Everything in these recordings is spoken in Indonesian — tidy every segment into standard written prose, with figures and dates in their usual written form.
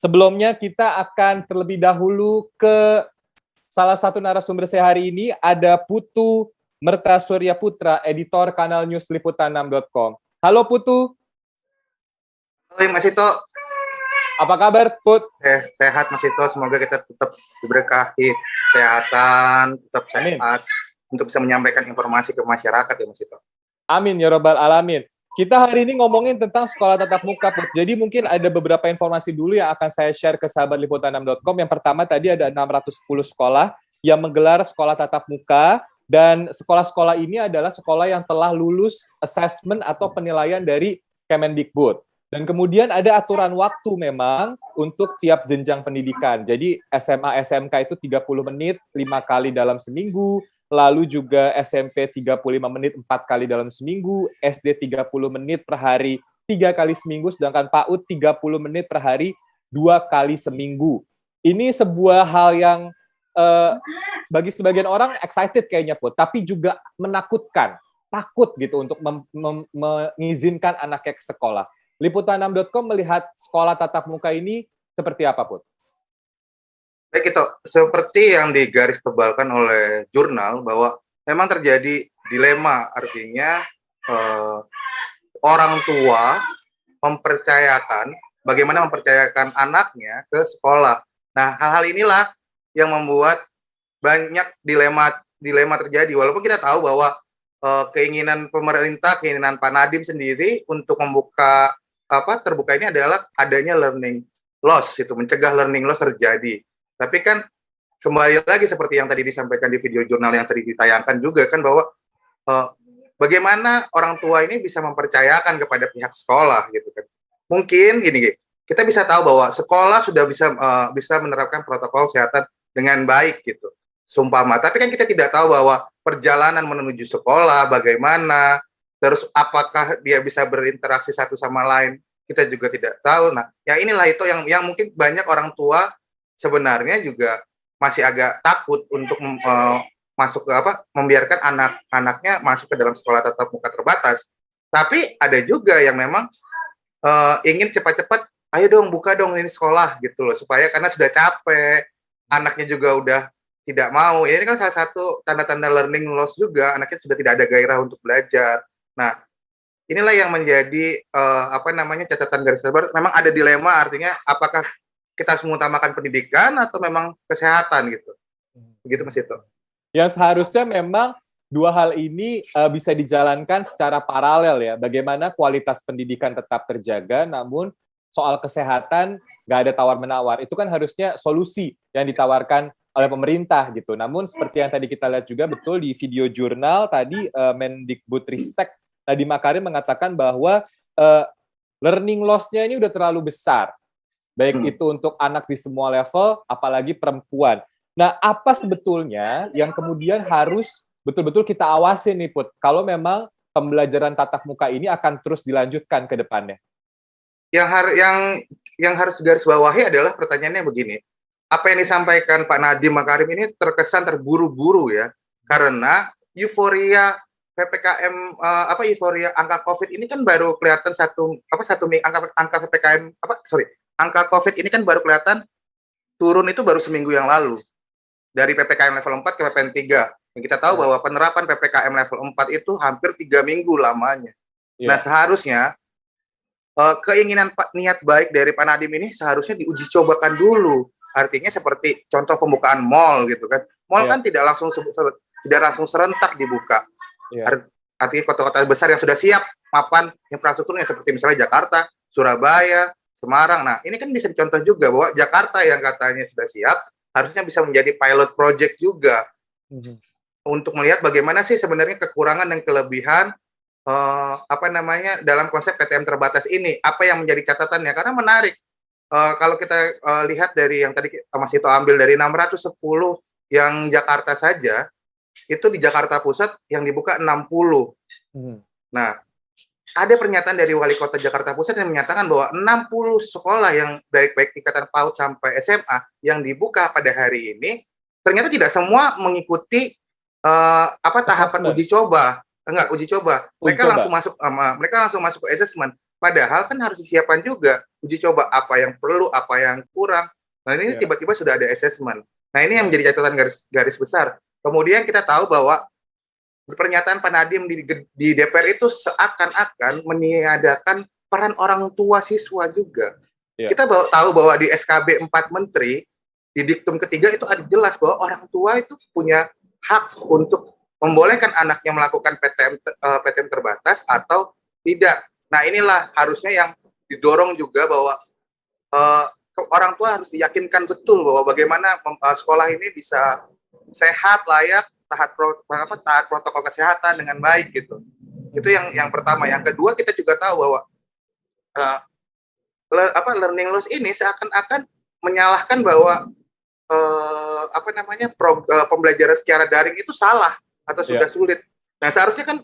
Sebelumnya kita akan terlebih dahulu ke salah satu narasumber saya hari ini, ada Putu Mertasurya Putra, editor kanal News Liputan6.com. Halo Putu. Halo Mas Ito. Apa kabar Put? Sehat Mas Ito, semoga kita tetap diberkahi kesehatan, tetap sehat untuk bisa menyampaikan informasi ke masyarakat ya Mas Ito. Amin ya Rabbal Alamin. Kita hari ini ngomongin tentang sekolah tatap muka, Put. Jadi mungkin ada beberapa informasi dulu yang akan saya share ke sahabat Liputan6.com. Yang pertama tadi ada 610 sekolah yang menggelar sekolah tatap muka, dan sekolah-sekolah ini adalah sekolah yang telah lulus assessment atau penilaian dari Kemendikbud. Dan kemudian ada aturan waktu memang untuk tiap jenjang pendidikan. Jadi SMA, SMK itu 30 menit 5 kali dalam seminggu, lalu juga SMP 35 menit 4 kali dalam seminggu, SD 30 menit per hari 3 kali seminggu, sedangkan PAUD 30 menit per hari 2 kali seminggu. Ini sebuah hal yang bagi sebagian orang excited kayaknya, Put, tapi juga menakutkan, takut gitu untuk mengizinkan anaknya ke sekolah. Liputan6.com melihat sekolah tatap muka ini seperti apa, Put? Baik itu, seperti yang digaristebalkan oleh jurnal bahwa memang terjadi dilema, artinya orang tua bagaimana mempercayakan anaknya ke sekolah. Nah, hal-hal inilah yang membuat banyak dilema terjadi. Walaupun kita tahu bahwa keinginan pemerintah, keinginan Pak Nadiem sendiri untuk terbuka ini adalah adanya learning loss, itu mencegah learning loss terjadi. Tapi kan kembali lagi seperti yang tadi disampaikan di video jurnal yang tadi ditayangkan juga kan, bahwa bagaimana orang tua ini bisa mempercayakan kepada pihak sekolah gitu kan. Mungkin gini, kita bisa tahu bahwa sekolah sudah bisa menerapkan protokol kesehatan dengan baik gitu, sumpama. Tapi kan kita tidak tahu bahwa perjalanan menuju sekolah bagaimana, terus apakah dia bisa berinteraksi satu sama lain, kita juga tidak tahu. Nah, ya inilah itu yang mungkin banyak orang tua sebenarnya juga masih agak takut untuk membiarkan anak-anaknya masuk ke dalam sekolah tatap muka terbatas. Tapi ada juga yang memang ingin cepat-cepat, ayo dong buka dong ini sekolah gitu loh, supaya karena sudah capek, anaknya juga udah tidak mau. Ya, ini kan salah satu tanda-tanda learning loss juga, anaknya sudah tidak ada gairah untuk belajar. Nah, inilah yang menjadi catatan garis besar. Memang ada dilema, artinya apakah kita harus mengutamakan pendidikan atau memang kesehatan gitu. Begitu Mas Ito. Yang seharusnya memang dua hal ini bisa dijalankan secara paralel ya. Bagaimana kualitas pendidikan tetap terjaga, namun soal kesehatan nggak ada tawar-menawar. Itu kan harusnya solusi yang ditawarkan oleh pemerintah gitu. Namun seperti yang tadi kita lihat juga betul di video jurnal tadi, Mendikbudristek Nadiem Makarim mengatakan bahwa learning loss-nya ini udah terlalu besar. Baik itu untuk anak di semua level, apalagi perempuan. Nah, apa sebetulnya yang kemudian harus betul-betul kita awasi nih, Put, kalau memang pembelajaran tatap muka ini akan terus dilanjutkan ke depannya? Yang harus garis bawahi adalah pertanyaannya begini. Apa yang disampaikan Pak Nadiem Makarim ini terkesan terburu-buru ya, karena euforia PPKM euforia angka COVID ini kan baru kelihatan angka PPKM angka COVID ini kan baru kelihatan turun itu baru seminggu yang lalu dari PPKM level 4 ke PPKM 3. Yang kita tahu bahwa penerapan PPKM level 4 itu hampir 3 minggu lamanya. Nah, seharusnya keinginan niat baik dari Pak Nadiem ini seharusnya diuji cobakan dulu. Artinya seperti contoh pembukaan mal gitu kan. Mal kan tidak langsung serentak dibuka. Artinya kota-kota besar yang sudah siap mapan infrastrukturnya seperti misalnya Jakarta, Surabaya, Semarang. Nah, ini kan bisa dicontoh juga bahwa Jakarta yang katanya sudah siap harusnya bisa menjadi pilot project juga untuk melihat bagaimana sih sebenarnya kekurangan dan kelebihan dalam konsep PTM terbatas ini. Apa yang menjadi catatannya? Karena menarik. Kalau kita lihat dari yang tadi Mas Ito ambil dari 610 yang Jakarta saja, itu di Jakarta Pusat yang dibuka 60. Nah, ada pernyataan dari Wali Kota Jakarta Pusat yang menyatakan bahwa 60 sekolah yang baik tingkatan PAUD sampai SMA yang dibuka pada hari ini, ternyata tidak semua mengikuti tahapan uji coba. Mereka langsung masuk ke assessment. Padahal kan harus disiapkan juga uji coba apa yang perlu, apa yang kurang. Nah ini tiba-tiba sudah ada assessment. Nah ini yang menjadi catatan garis besar. Kemudian kita tahu bahwa pernyataan Pak Nadiem di DPR itu seakan-akan meniadakan peran orang tua siswa juga. Kita tahu bahwa di SKB 4 Menteri, di diktum ketiga itu ada jelas bahwa orang tua itu punya hak untuk membolehkan anaknya melakukan PTM terbatas atau tidak. Nah inilah harusnya yang didorong juga bahwa orang tua harus diyakinkan betul bahwa bagaimana sekolah ini bisa sehat, layak, taat protokol kesehatan dengan baik gitu. Itu yang pertama. Yang kedua kita juga tahu bahwa learning loss ini seakan-akan menyalahkan bahwa pembelajaran secara daring itu salah atau sudah sulit. Nah seharusnya kan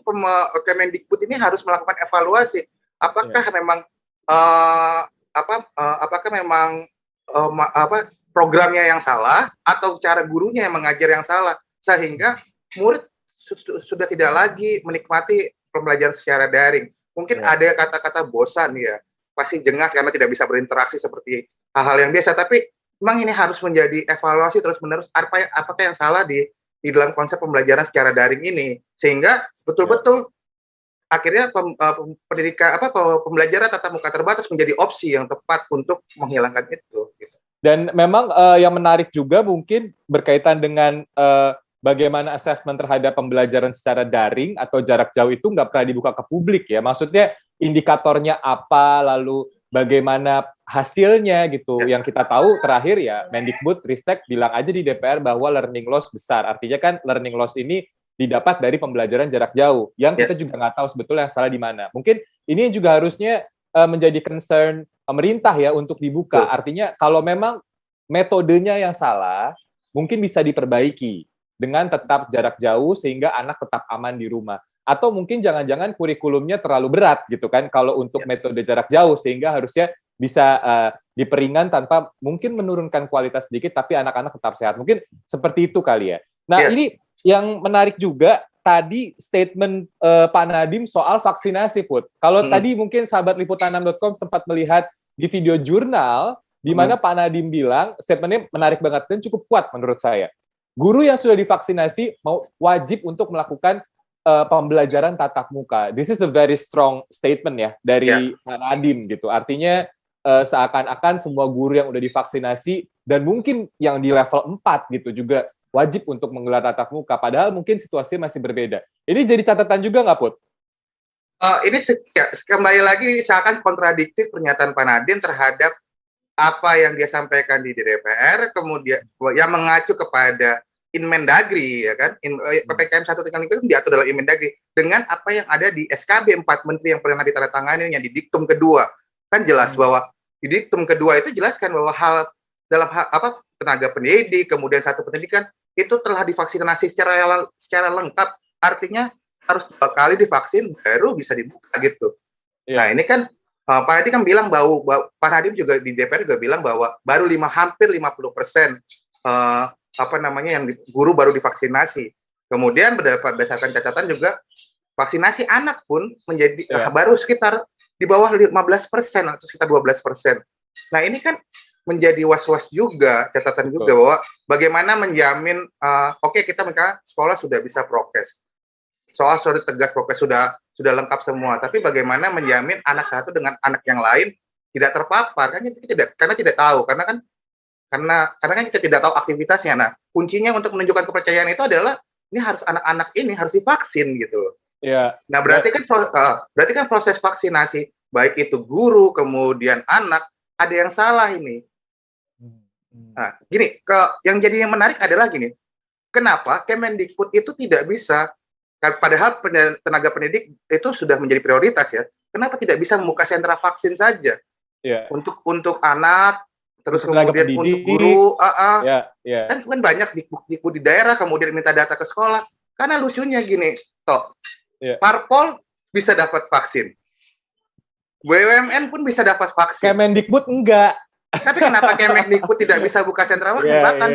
Kemendikbud ini harus melakukan evaluasi. Apakah memang programnya yang salah atau cara gurunya yang mengajar yang salah sehingga murid sudah tidak lagi menikmati pembelajaran secara daring. Mungkin ada kata-kata bosan ya, pasti jengah karena tidak bisa berinteraksi seperti hal-hal yang biasa. Tapi memang ini harus menjadi evaluasi terus-menerus apakah yang salah di dalam konsep pembelajaran secara daring ini sehingga betul-betul akhirnya pembelajaran tatap muka terbatas menjadi opsi yang tepat untuk menghilangkan itu. Gitu. Dan memang yang menarik juga mungkin berkaitan dengan bagaimana asesmen terhadap pembelajaran secara daring atau jarak jauh itu nggak pernah dibuka ke publik ya. Maksudnya indikatornya apa, lalu bagaimana hasilnya gitu. Yang kita tahu terakhir ya Mendikbud Ristek bilang aja di DPR bahwa learning loss besar. Artinya kan learning loss ini didapat dari pembelajaran jarak jauh, yang kita juga nggak tahu sebetulnya yang salah di mana. Mungkin ini juga harusnya menjadi concern pemerintah ya untuk dibuka. Artinya kalau memang metodenya yang salah, mungkin bisa diperbaiki dengan tetap jarak jauh sehingga anak tetap aman di rumah. Atau mungkin jangan-jangan kurikulumnya terlalu berat gitu kan kalau untuk metode jarak jauh sehingga harusnya bisa diperingan tanpa mungkin menurunkan kualitas sedikit tapi anak-anak tetap sehat. Mungkin seperti itu kali ya. Nah ini yang menarik juga tadi statement Pak Nadiem soal vaksinasi, Put. Kalau tadi mungkin sahabat liputan6.com sempat melihat di video jurnal di mana Pak Nadiem bilang statementnya menarik banget dan cukup kuat menurut saya. Guru yang sudah divaksinasi wajib untuk melakukan pembelajaran tatap muka. This is a very strong statement ya dari Pak Nadiem gitu. Artinya seakan-akan semua guru yang udah divaksinasi dan mungkin yang di level 4 gitu juga wajib untuk menggelar tatap muka, padahal mungkin situasinya masih berbeda. Ini jadi catatan juga nggak, Put? Ini kembali lagi seakan kontradiktif pernyataan Pak Nadiem terhadap apa yang dia sampaikan di DPR, kemudian yang mengacu kepada Inmendagri, ya kan? PPKM 1.5 itu diatur dalam Inmendagri dengan apa yang ada di SKB 4 Menteri yang pernah ditandatangani yang di diktum kedua. Kan jelas bahwa di diktum kedua itu jelaskan bahwa tenaga pendidik, kemudian satu pendidikan itu telah divaksinasi secara lengkap, artinya harus 2 kali divaksin baru bisa dibuka gitu. Nah ini kan Pak Nadiem kan bilang bahwa Pak Nadiem juga di DPR juga bilang bahwa baru hampir 50% yang guru baru divaksinasi. Kemudian berdasarkan catatan juga vaksinasi anak pun menjadi baru sekitar di bawah 15% atau sekitar 12%. Nah ini kan menjadi was-was juga, catatan juga bahwa bagaimana menjamin, kita misalnya sekolah sudah bisa prokes, soal sudah tegas prokes sudah lengkap semua, tapi bagaimana menjamin anak satu dengan anak yang lain tidak terpapar, kan karena tidak tahu, karena kita tidak tahu aktivitasnya. Nah kuncinya untuk menunjukkan kepercayaan itu adalah ini harus anak-anak ini harus divaksin gitu. Nah berarti kan proses vaksinasi baik itu guru kemudian anak ada yang salah ini. Nah, yang menarik adalah gini, kenapa Kemendikbud itu tidak bisa, padahal tenaga pendidik itu sudah menjadi prioritas ya, kenapa tidak bisa membuka sentra vaksin saja untuk anak, terus kemudian untuk guru, kan banyak Dikbud di daerah, kemudian minta data ke sekolah, karena lucunya gini, Parpol bisa dapat vaksin, BUMN pun bisa dapat vaksin, Kemendikbud enggak. Tapi kenapa Kemendikbud tidak bisa buka sentra vaksin? Bahkan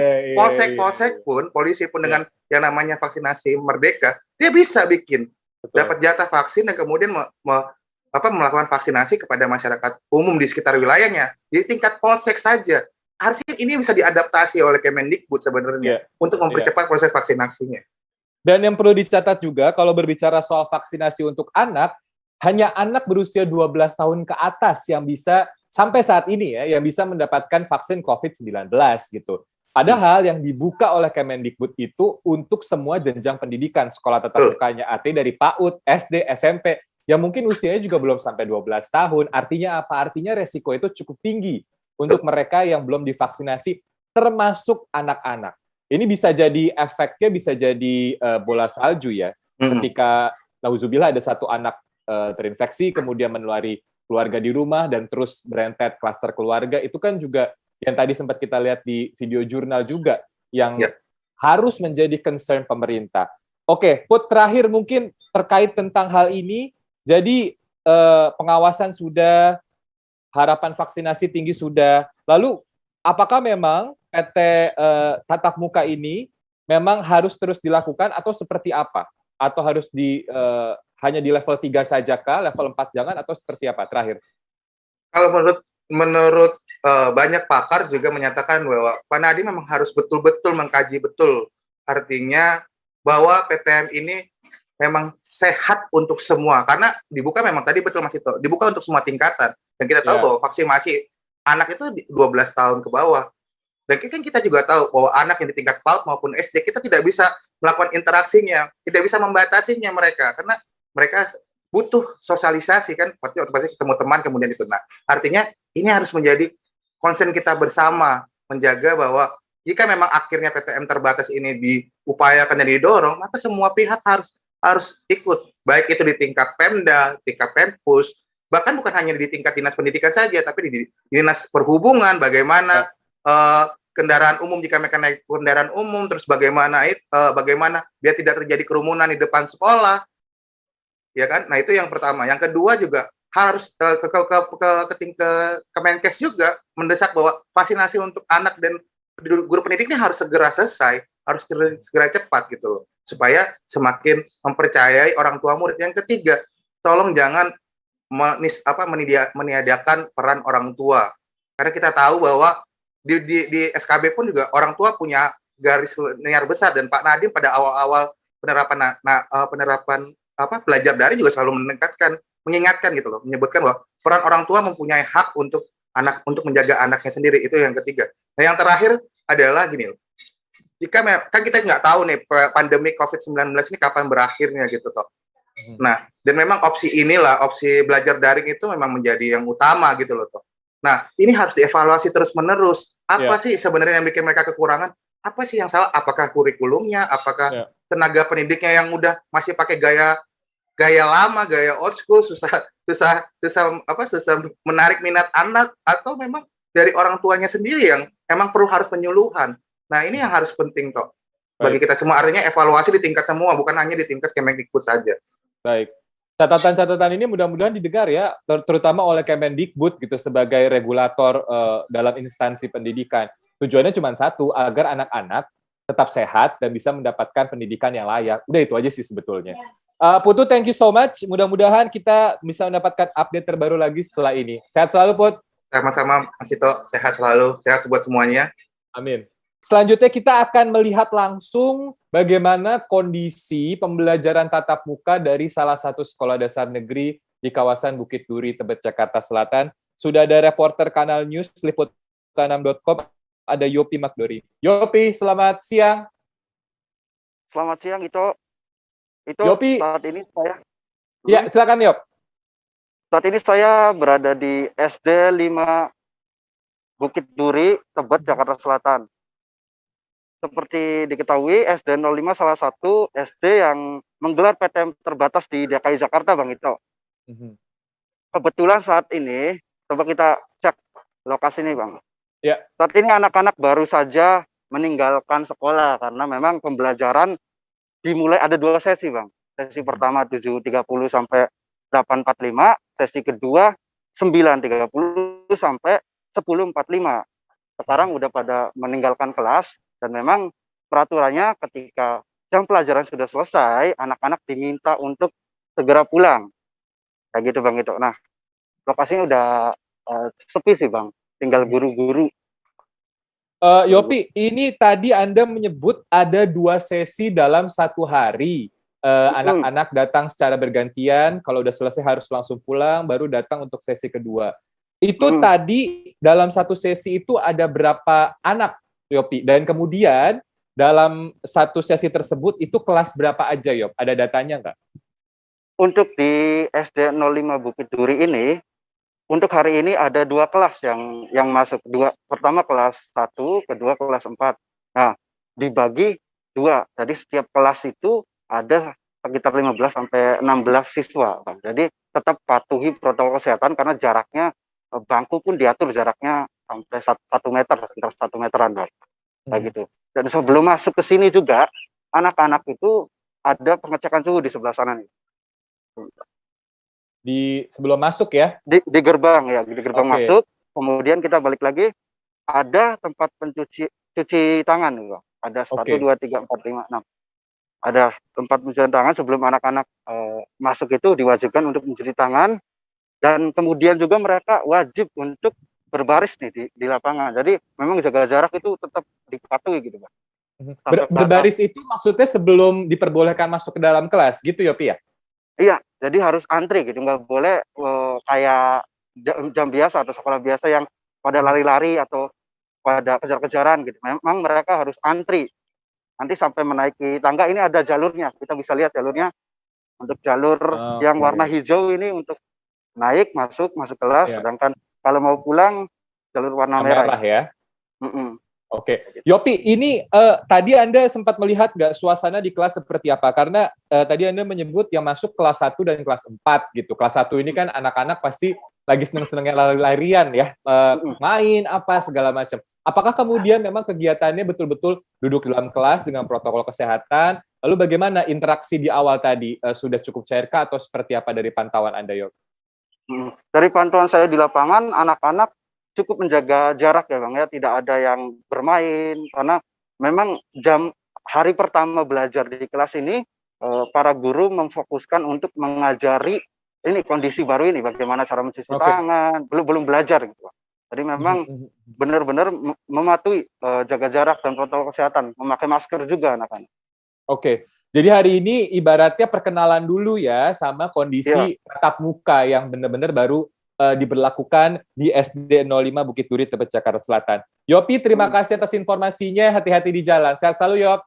polsek pun, polisi pun dengan yang namanya vaksinasi merdeka, dia bisa bikin dapat jatah vaksin dan kemudian melakukan vaksinasi kepada masyarakat umum di sekitar wilayahnya di tingkat polsek saja. Harusnya ini bisa diadaptasi oleh Kemendikbud sebenarnya untuk mempercepat proses vaksinasinya. Dan yang perlu dicatat juga kalau berbicara soal vaksinasi untuk anak, hanya anak berusia 12 tahun ke atas yang bisa sampai saat ini ya yang bisa mendapatkan vaksin COVID-19 gitu. Padahal yang dibuka oleh Kemendikbud itu untuk semua jenjang pendidikan, sekolah tatap mukanya, artinya dari PAUD, SD, SMP, yang mungkin usianya juga belum sampai 12 tahun. Artinya apa? Artinya resiko itu cukup tinggi untuk mereka yang belum divaksinasi, termasuk anak-anak. Ini bisa jadi efeknya bisa jadi bola salju ya. Ketika nauzubillah ada satu anak terinfeksi, kemudian menulari keluarga di rumah dan terus berentet klaster keluarga, itu kan juga yang tadi sempat kita lihat di video jurnal juga yang harus menjadi concern pemerintah. Oke, Put, terakhir mungkin terkait tentang hal ini. Jadi pengawasan sudah, harapan vaksinasi tinggi sudah. Lalu apakah memang PT tatap muka ini memang harus terus dilakukan atau seperti apa? Atau harus hanya di level 3 saja kah, level 4 jangan, atau seperti apa terakhir? Kalau menurut banyak pakar juga menyatakan bahwa Pak Nadiem memang harus betul-betul mengkaji betul. Artinya bahwa PTM ini memang sehat untuk semua. Karena dibuka memang tadi betul Mas Ito, dibuka untuk semua tingkatan. Dan kita tahu bahwa vaksinasi anak itu 12 tahun ke bawah. Dan kita juga tahu bahwa anak yang di tingkat PAUD maupun SD, kita tidak bisa melakukan interaksinya, tidak bisa membatasinya mereka, karena mereka butuh sosialisasi kan, pasti ketemu teman kemudian itu. Nah, artinya ini harus menjadi concern kita bersama, menjaga bahwa jika memang akhirnya PTM terbatas ini diupayakan dan didorong, maka semua pihak harus ikut, baik itu di tingkat Pemda, tingkat Pempus, bahkan bukan hanya di tingkat dinas pendidikan saja, tapi di dinas perhubungan, bagaimana kendaraan umum, jika mereka naik kendaraan umum, terus bagaimana biar tidak terjadi kerumunan di depan sekolah, ya kan? Nah itu yang pertama. Yang kedua juga harus ke Kemenkes juga mendesak bahwa vaksinasi untuk anak dan guru pendidik ini harus segera selesai, harus segera cepat gitu loh, supaya semakin mempercayai orang tua murid. Yang ketiga, tolong jangan meniadakan peran orang tua, karena kita tahu bahwa di SKB pun juga orang tua punya garis linear besar, dan Pak Nadiem pada awal-awal penerapan belajar daring juga selalu mengingatkan gitu loh, menyebutkan bahwa peran orang tua mempunyai hak untuk menjaga anaknya sendiri. Itu yang ketiga. Nah yang terakhir adalah gini loh, jika kan kita nggak tahu nih pandemi COVID-19 ini kapan berakhirnya gitu toh. Nah dan memang opsi belajar daring itu memang menjadi yang utama gitu loh toh. Nah, ini harus dievaluasi terus-menerus. Apa sih sebenarnya yang bikin mereka kekurangan? Apa sih yang salah? Apakah kurikulumnya? Apakah tenaga pendidiknya yang udah masih pakai gaya lama, gaya old school, susah menarik minat anak, atau memang dari orang tuanya sendiri yang emang harus penyuluhan. Nah, ini yang harus penting toh bagi kita semua. Artinya evaluasi di tingkat semua, bukan hanya di tingkat Kemendikbud saja. Baik. Catatan-catatan ini mudah-mudahan didengar ya, terutama oleh Kemendikbud gitu sebagai regulator dalam instansi pendidikan. Tujuannya cuma satu, agar anak-anak tetap sehat dan bisa mendapatkan pendidikan yang layak. Udah itu aja sih sebetulnya. Putu, thank you so much. Mudah-mudahan kita bisa mendapatkan update terbaru lagi setelah ini. Sehat selalu, Put. Sama-sama, Mas Ito. Sehat selalu. Sehat buat semuanya. Amin. Selanjutnya kita akan melihat langsung bagaimana kondisi pembelajaran tatap muka dari salah satu sekolah dasar negeri di kawasan Bukit Duri, Tebet, Jakarta Selatan. Sudah ada reporter Kanal News Liputan6.com, ada Yopi Magdori. Yopi, selamat siang. Selamat siang, Ito. Yopi, saat ini saya... Ya, silakan, Yop. Saat ini saya berada di SD 5 Bukit Duri, Tebet, Jakarta Selatan. Seperti diketahui, SD 05 salah satu SD yang menggelar PTM terbatas di DKI Jakarta, Bang Ito. Kebetulan saat ini, coba kita cek lokasi ini, Bang. Ya. Saat ini anak-anak baru saja meninggalkan sekolah, karena memang pembelajaran dimulai ada 2 sesi, Bang. Sesi pertama 7.30 sampai 8.45, sesi kedua 9.30 sampai 10.45. Sekarang udah pada meninggalkan kelas. Dan memang peraturannya ketika jam pelajaran sudah selesai, anak-anak diminta untuk segera pulang. kayak gitu Bang itu. Nah, lokasinya udah sepi sih Bang, tinggal guru-guru. Yopi, ini tadi Anda menyebut ada 2 sesi dalam satu hari. Anak-anak datang secara bergantian, kalau udah selesai harus langsung pulang, baru datang untuk sesi kedua. Itu tadi dalam satu sesi itu ada berapa anak, Yopi? Dan kemudian dalam satu sesi tersebut itu kelas berapa aja, Yop? Ada datanya nggak? Untuk di SD 05 Bukit Duri ini, untuk hari ini ada 2 kelas yang masuk. Pertama kelas 1, kedua kelas 4. Nah, dibagi 2. Jadi setiap kelas itu ada sekitar 15 sampai 16 siswa, Bang. Jadi tetap patuhi protokol kesehatan karena jaraknya bangku pun diatur jaraknya sampai 1 meter, sekitar 1 meteran, Bang. Kayak gitu. Dan sebelum masuk ke sini juga, anak-anak itu ada pengecekan suhu di sebelah sana nih. Di sebelum masuk ya? Di gerbang ya, di gerbang masuk. Kemudian kita balik lagi, ada tempat cuci tangan, Bang. Ada 1, 2, 3, 4, 5, 6. Ada tempat pencucian tangan sebelum anak-anak masuk itu diwajibkan untuk mencuci tangan, dan kemudian juga mereka wajib untuk berbaris nih di lapangan. Jadi memang jaga jarak itu tetap dipatuhi gitu, Bang. Berbaris itu maksudnya sebelum diperbolehkan masuk ke dalam kelas gitu, Yopi ya? Iya, jadi harus antri gitu, nggak boleh kayak jam biasa atau sekolah biasa yang pada lari-lari atau pada kejar-kejaran gitu. Memang mereka harus antri. Nanti sampai menaiki tangga ini ada jalurnya, kita bisa lihat jalurnya. Untuk jalur yang warna hijau ini untuk naik, masuk kelas, sedangkan kalau mau pulang jalur warna merah ya. Oke, Yopi, ini tadi Anda sempat melihat nggak suasana di kelas seperti apa? Karena tadi Anda menyebut yang masuk kelas 1 dan kelas 4 gitu. Kelas 1 ini kan anak-anak pasti lagi seneng-senengnya lari-larian ya, main apa segala macam. Apakah kemudian memang kegiatannya betul-betul duduk dalam kelas dengan protokol kesehatan? Lalu bagaimana interaksi di awal tadi? Sudah cukup cairkah atau seperti apa dari pantauan Anda, Yopi? Dari pantauan saya di lapangan, anak-anak cukup menjaga jarak ya Bang ya, tidak ada yang bermain karena memang hari pertama belajar di kelas ini para guru memfokuskan untuk mengajari ini kondisi baru ini, bagaimana cara mencuci tangan, belum belajar gitu. Jadi memang benar-benar mematuhi jaga jarak dan protokol kesehatan, memakai masker juga anak-anak. Oke. Jadi hari ini ibaratnya perkenalan dulu ya sama kondisi tatap muka yang benar-benar baru diberlakukan di SD 05 Bukit Duri, Tebet, Jakarta Selatan. Yopi, terima kasih atas informasinya. Hati-hati di jalan. Sehat selalu, Yop.